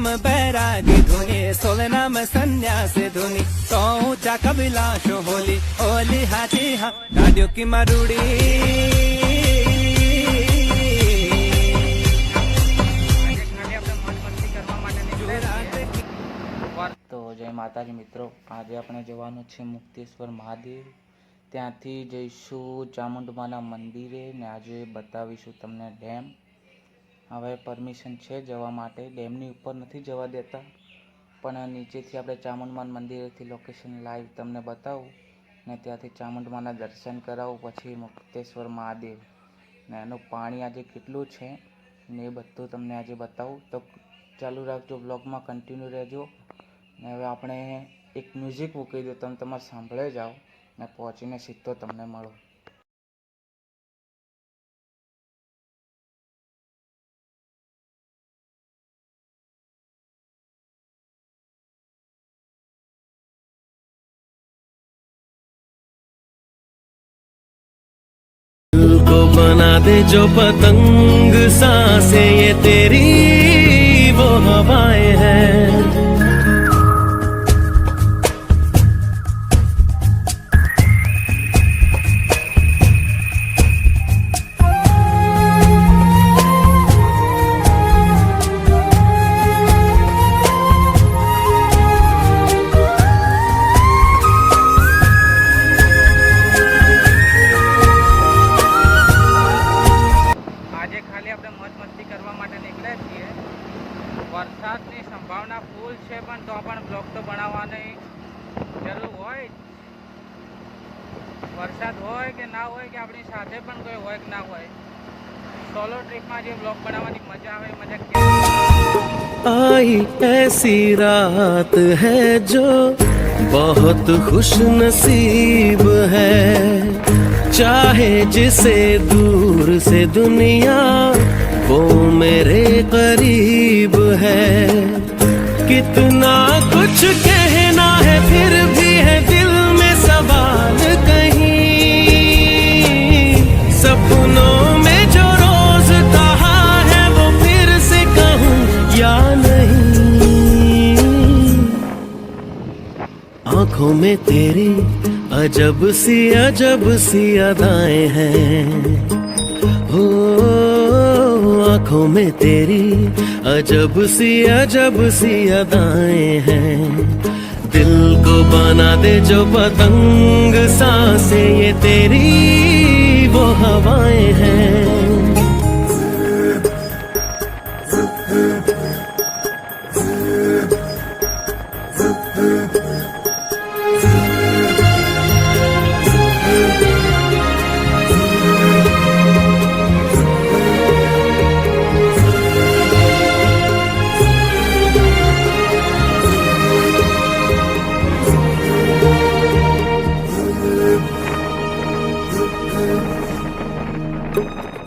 नाम बैरागी धुनी, 16 नाम संन्यास धुनी, 100 ऊंचा कबिलाशो होली, होली हाथी हाँ डाडियों की मारूड़ी। तो जय माताजी मित्रों, आज अपने जवानुं छे मुक्तेश्वर महादेव, ત્યાંથી જઈશું ચામુંડમાના મંદિરે ને આજે બતાવીશું તમને ડેમ। હવે પરમિશન છે જવા માટે, ડેમની ઉપર નથી જવા દેતા, પણ નીચેથી આપણે ચામુંડમાના મંદિરેથી લોકેશન લાઈવ તમને બતાવું ને ત્યાંથી ચામુંડમાના દર્શન કરાવું, પછી મુક્તેશ્વર મહાદેવ ને એનું પાણી આજે કેટલું છે ને એ બધું તમને આજે બતાવું। તો ચાલુ રાખજો, બ્લોગમાં કન્ટિન્યુ રહેજો। ને હવે આપણે એક મ્યુઝિક મૂકી દો, તમે તમારે સાંભળે જાઓ ને પહોંચીને સીધો તમને મળો। दिल को बना दे जो पतंग, सांसें ये तेरी वो हवाएं हैं। વરસાદની સંભાવના ફૂલ છે, પણ તો પણ બ્લોગ તો બનાવવાની જરૂર હોય। વરસાદ હોય કે ના હોય, કે આપણી સાથે પણ કોઈ હોય કે ના હોય, સોલો ટ્રીપમાં જે બ્લોગ બનાવવાની મજા આવે, મજા आई ऐसी रात है जो बहुत खुश नसीब है, चाहे जिसे दूर से दुनिया वो मेरे करीब है। कितना कुछ कहना है फिर भी है दिल में सवाल कहीं, सपनों में जो रोज कहा है वो फिर से कहूँ या नहीं। आंखों में तेरी अजब सी अदाएं हैं, हो आंखों में तेरी अजब सी अदाएं हैं। दिल को बना दे जो पतंग, सांसें ये तेरी वो हवाएं हैं।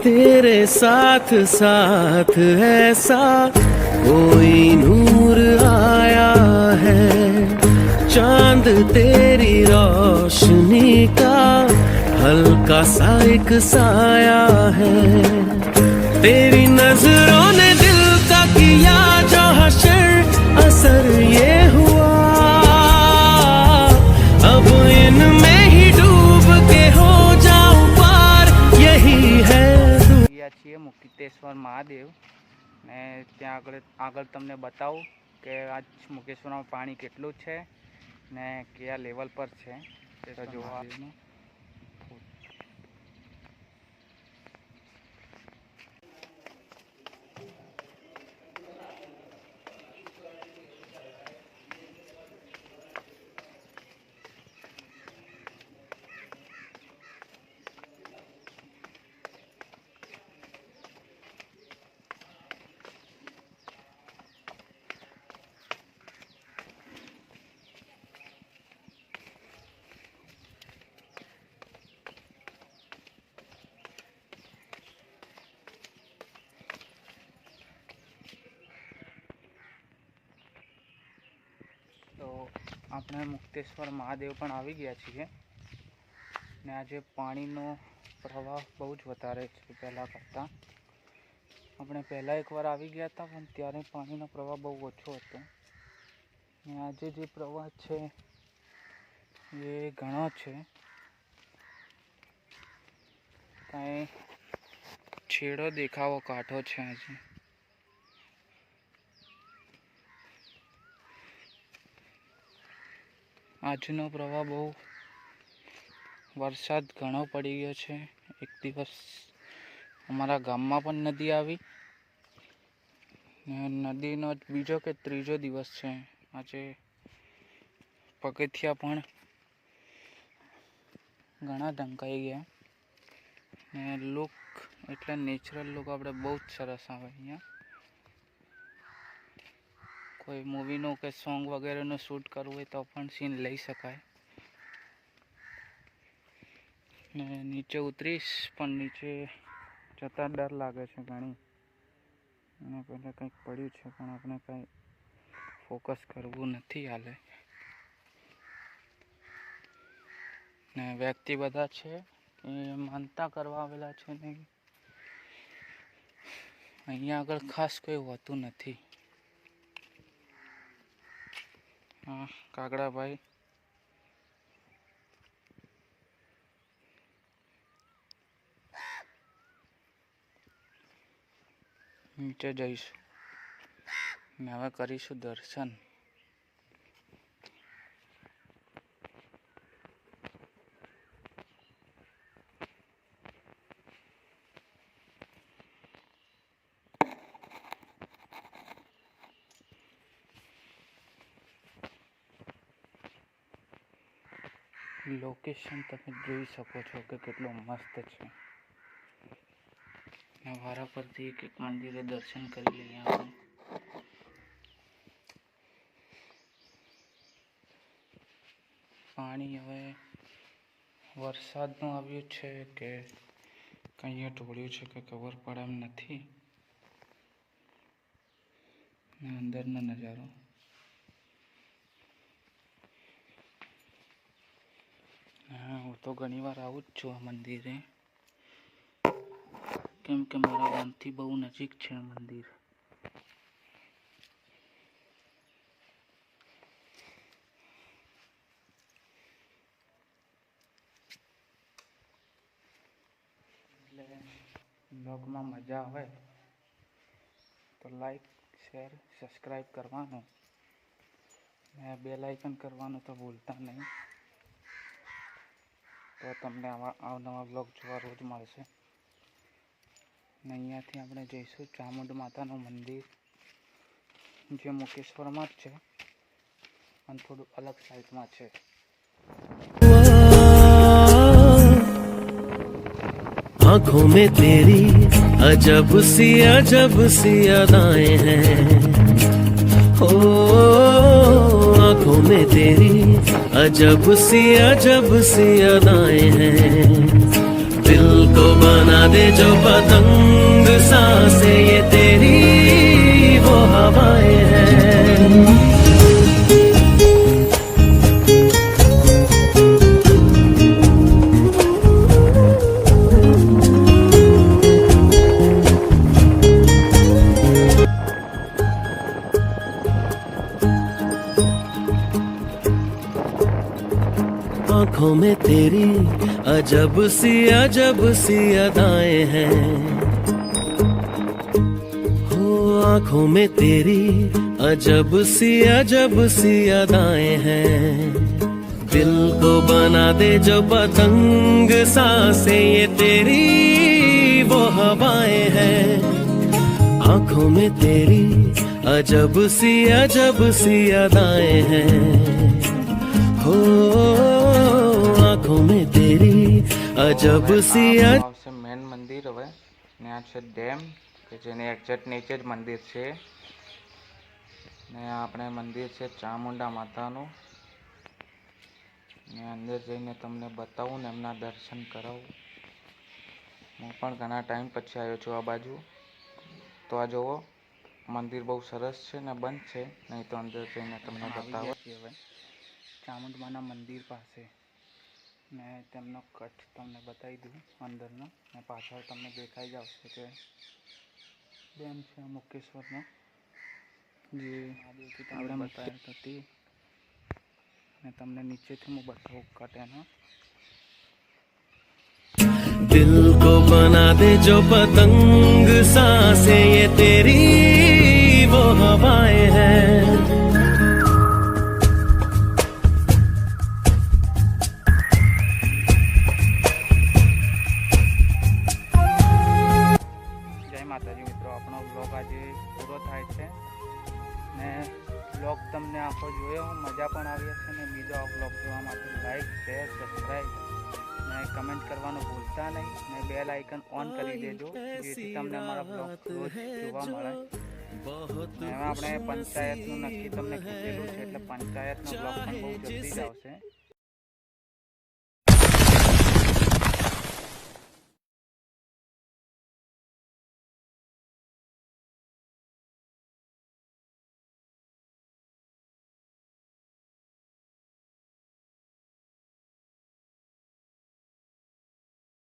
तेरे साथ साथ ऐसा कोई नूर आया है, चांद तेरी रोशनी का हल्का सा एक साया है। तेरी नजरों ने दिल का किया जो हशर, असर ये हुआ अब इनमें ही डूब के हो जाऊं पार, यही है। છીએ મુક્તેશ્વર મહાદેવ ને ત્યાં આગળ તમને બતાવું કે આ મુક્તેશ્વરમાં પાણી કેટલું છે ને કયા લેવલ પર છે તે જોવા। તો આપણે મુક્તેશ્વર મહાદેવ પણ આવી ગયા છીએ ને આજે પાણીનો પ્રવાહ બહુ જ વધારે છે પહેલાં કરતાં। આપણે પહેલાં એકવાર આવી ગયા હતા પણ ત્યારે પાણીનો પ્રવાહ બહુ ઓછો હતો. ને આજે જે પ્રવાહ છે એ ઘણો છે. કાંઈ છેડો દેખાવો કાંઠો છે આજે. આજનો પ્રવાહ બહુ વરસાદ ઘણો પડી ગયો છે. એક દિવસ અમારા ગામમાં પણ નદી આવી. નદીનો બીજો કે ત્રીજો દિવસ છે આજે. પગથિયા પણ ઘણા ઢંકાઈ ગયા. ને લુક એટલે નેચરલ લુક આપણે બહુ જ સરસ આવે અહીંયા. કોઈ મૂવીનું કે સોંગ વગેરેનું શૂટ કરવું હોય તો પણ સીન લઈ શકાય. ને નીચે ઉતરીશ પણ નીચે જતાં ડર લાગે છે ઘણી. અને પહેલાં કંઈક પડ્યું છે પણ આપણે કંઈ ફોકસ કરવું નથી હાલે. ને વ્યક્તિ બધા છે એ માનતા કરવા આવેલા છે ને અહીંયા આગળ ખાસ કોઈ હોતું નથી. હા, કાગડાભાઈ નીચે જઈશું ને હવે કરીશું દર્શન. લોકેશન તમે જોઈ શકો છો કે કેટલું મસ્ત છે. વારા પરથી એક મંદિરે દર્શન કરી લઈએ આપણે. પાણી હવે વરસાદનું આવ્યું છે કે કંઈ ઢોળ્યું છે કે ખબર પડે એમ નથી. અંદરનો નજારો હા, હું તો ઘણી વાર આવું જ છું આ મંદિરે, કેમ કે મારા ગામથી બહુ નજીક છે આ મંદિર. એટલે બ્લોગમાં મજા આવે તો લાઈક, શેર, સબસ્ક્રાઈબ કરવાનું ને બેલ આઇકન કરવાનું તો ભૂલતા નહીં. તો તમને આવા અવનવા બ્લોગ જોવા રોજ મળશે. ને અહીંયાથી આપણે જઈશું ચામુંડ માતાનું મંદિર, જે મુકેશ્વરમાં જ છે અને થોડું અલગ સાઈડમાં છે. आंखों में तेरी अजब सी अदाएं हैं. हो आंखों में तेरी अजब सी अदाएं हैं. दिल को बना दे जो पतंग सांसे ये तेरी वो हवाएं हैं. आंखों में तेरी अजब सी अदाएं हैं. हो आंखों में तेरी अजब सी अदाएं हैं. दिल को बना दे जो पतंग सांसे ये तेरी वो हवाएं हैं. आंखों में तेरी अजब सी अदाएं हैं. हो आंखों में तेरी अजब सी આવશે મેન મંદિર. હવે ને આ છે ડેમ કે જેની એક્ઝેક્ટ નીચે જ મંદિર છે. ને આપણે મંદિર છે ચામુંડા માતાનું. ને અંદર જઈને તમને બતાવું ને એમના દર્શન કરાવું. હું પણ ઘણા ટાઈમ પછી આવ્યો છું આ બાજુ. તો આ જુઓ, મંદિર બહુ સરસ છે ને બંધ છે, નહીં તો અંદર જઈને તમને બતાવો. હવે ચામુંડમાના મંદિર પાસે ને તેમનો કટ તમને બતાવી દઉં અંદરનો, ને પાછળ તમને દેખાઈ જ આવશે કે ડેમ છે મુક્તેશ્વરનો, જે આગળથી તમને બતાવ્યા હતી અને તમને નીચેથી હું બતાવું કટેનો. दिल को बना दे जो पतंग सांसें ये तेरी वो हवाएं हैं. જય માતાજી મિત્રો, આપણો બ્લોગ આજે પૂરો થાય છે ને બ્લોગ તમને આખો જોયો, મજા પણ આવી હશે ને બીજો બ્લોગ જોવા માટે લાઈક, શેર, સબસ્ક્રાઈબ ને કમેન્ટ કરવાનું ભૂલતા નહીં ને બેલ આઇકન ઓન કરી દેજો, જેથી તમને અમારા બ્લોગ રોજ જોવા મળે. હવે આપણે પંચાયતનું નક્કી તમને કીધેલું છે, એટલે પંચાયતનો બ્લોગ પણ બહુ જલ્દી જ આવશે.